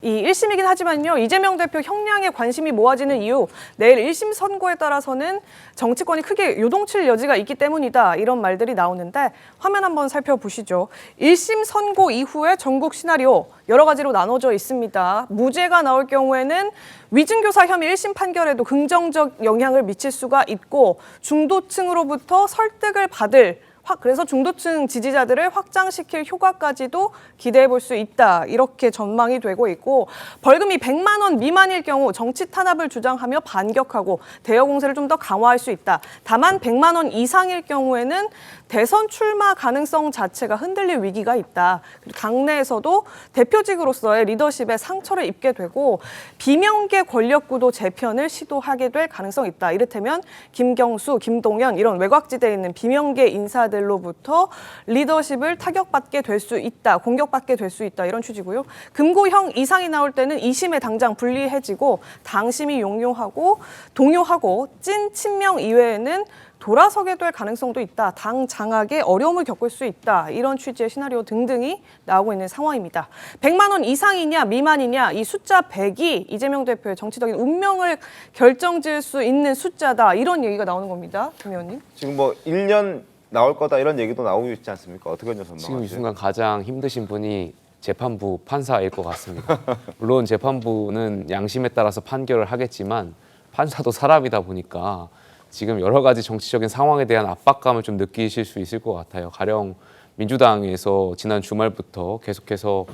이 1심이긴 하지만요, 이재명 대표 형량에 관심이 모아지는 이유, 내일 1심 선고에 따라서는 정치권이 크게 요동칠 여지가 있기 때문이다, 이런 말들이 나오는데 화면 한번 살펴보시죠. 1심 선고 이후에 전국 시나리오 여러 가지로 나눠져 있습니다. 무죄가 나올 경우에는 위증교사 혐의 1심 판결에도 긍정적 영향을 미칠 수가 있고, 중도층으로부터 설득을 받을, 그래서 중도층 지지자들을 확장시킬 효과까지도 기대해 볼 수 있다, 이렇게 전망이 되고 있고, 벌금이 100만 원 미만일 경우 정치 탄압을 주장하며 반격하고 대여 공세를 좀 더 강화할 수 있다. 다만 100만 원 이상일 경우에는 대선 출마 가능성 자체가 흔들릴 위기가 있다. 당내에서도 대표직으로서의 리더십에 상처를 입게 되고 비명계 권력구도 재편을 시도하게 될 가능성이 있다. 이를테면 김경수, 김동연 이런 외곽지대에 있는 비명계 인사들로부터 리더십을 타격받게 될 수 있다. 공격받게 될 수 있다. 이런 취지고요. 금고형 이상이 나올 때는 2심에 당장 불리해지고 당심이 동요하고 찐 친명 이외에는 돌아서게 될 가능성도 있다. 당 장악에 어려움을 겪을 수 있다. 이런 취지의 시나리오 등등이 나오고 있는 상황입니다. 100만 원 이상이냐 미만이냐, 이 숫자 100이 이재명 대표의 정치적인 운명을 결정지을 수 있는 숫자다. 이런 얘기가 나오는 겁니다. 김 의원님. 지금 뭐 1년 나올 거다 이런 얘기도 나오고 있지 않습니까? 어떻게 전망하세요? 지금 이 순간 가장 힘드신 분이 재판부 판사일 것 같습니다. 물론 재판부는 양심에 따라서 판결을 하겠지만 판사도 사람이다 보니까 지금 여러 가지 정치적인 상황에 대한 압박감을 좀 느끼실 수 있을 것 같아요. 가령 민주당에서 지난 주말부터 계속해서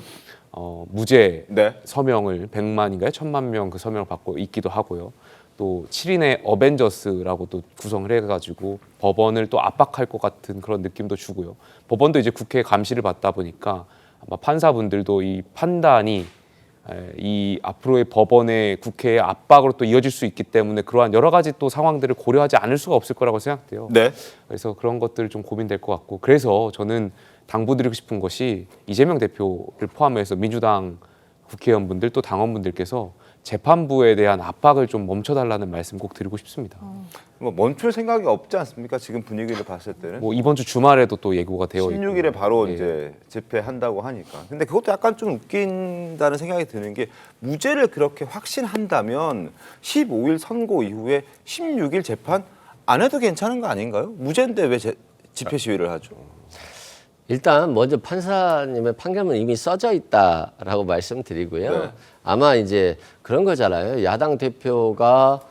무죄 서명을 100만인가요? 1000만 명 그 서명을 받고 있기도 하고요. 또 7인의 어벤져스라고 또 구성을 해가지고 법원을 또 압박할 것 같은 그런 느낌도 주고요. 법원도 이제 국회 감시를 받다 보니까 아마 판사분들도 이 판단이 이 앞으로의 법원의 국회의 압박으로 또 이어질 수 있기 때문에 그러한 여러 가지 또 상황들을 고려하지 않을 수가 없을 거라고 생각돼요. 네. 그래서 그런 것들 좀 고민될 것 같고, 그래서 저는 당부드리고 싶은 것이 이재명 대표를 포함해서 민주당 국회의원분들 또 당원분들께서 재판부에 대한 압박을 좀 멈춰달라는 말씀 꼭 드리고 싶습니다. 뭐 멈출 생각이 없지 않습니까? 지금 분위기를 봤을 때는. 뭐 이번 주 주말에도 또 예고가 되어 있고 16일에 바로 예. 이제 집회한다고 하니까. 근데 그것도 약간 좀 웃긴다는 생각이 드는 게, 무죄를 그렇게 확신한다면 15일 선고 이후에 16일 재판 안 해도 괜찮은 거 아닌가요? 무죄인데 왜 집회 시위를 하죠? 일단 먼저 판사님의 판결문 이미 써져 있다라고 말씀드리고요. 네. 아마 이제 그런 거잖아요. 야당 대표가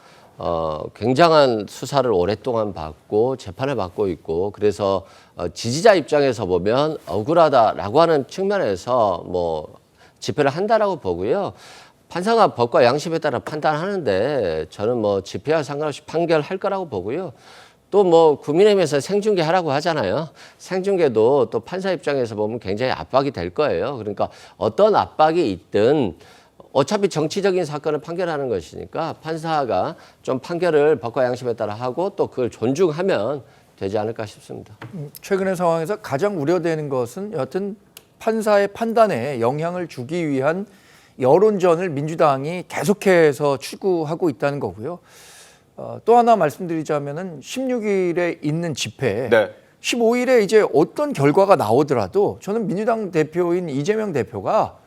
굉장한 수사를 오랫동안 받고 재판을 받고 있고, 그래서 지지자 입장에서 보면 억울하다라고 하는 측면에서 뭐 집회를 한다라고 보고요. 판사가 법과 양심에 따라 판단하는데 저는 뭐 집회와 상관없이 판결할 거라고 보고요. 또 뭐 국민의힘에서 생중계 하라고 하잖아요. 생중계도 또 판사 입장에서 보면 굉장히 압박이 될 거예요. 그러니까 어떤 압박이 있든 어차피 정치적인 사건을 판결하는 것이니까 판사가 좀 판결을 법과 양심에 따라 하고 또 그걸 존중하면 되지 않을까 싶습니다. 최근의 상황에서 가장 우려되는 것은 여하튼 판사의 판단에 영향을 주기 위한 여론전을 민주당이 계속해서 추구하고 있다는 거고요. 또 하나 말씀드리자면은 16일에 있는 집회, 15일에 이제 어떤 결과가 나오더라도 저는 민주당 대표인 이재명 대표가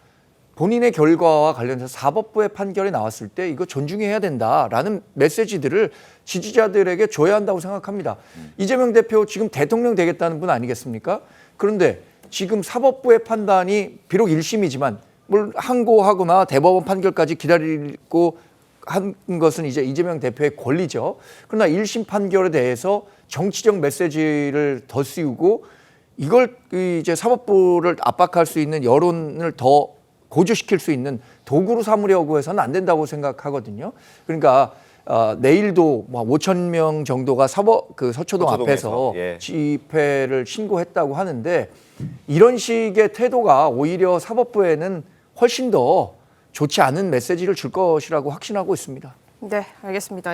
본인의 결과와 관련해서 사법부의 판결이 나왔을 때 이거 존중해야 된다라는 메시지들을 지지자들에게 줘야 한다고 생각합니다. 이재명 대표 지금 대통령 되겠다는 분 아니겠습니까? 그런데 지금 사법부의 판단이 비록 1심이지만 뭘 항고하거나 대법원 판결까지 기다리고 한 것은 이제 이재명 대표의 권리죠. 그러나 1심 판결에 대해서 정치적 메시지를 더 씌우고 이걸 이제 사법부를 압박할 수 있는 여론을 더 고조시킬 수 있는 도구로 삼으려고 해서는 안 된다고 생각하거든요. 그러니까 내일도 뭐 5천 명 정도가 서초동 앞에서 집회를 신고했다고 하는데, 이런 식의 태도가 오히려 사법부에는 훨씬 더 좋지 않은 메시지를 줄 것이라고 확신하고 있습니다. 네, 알겠습니다.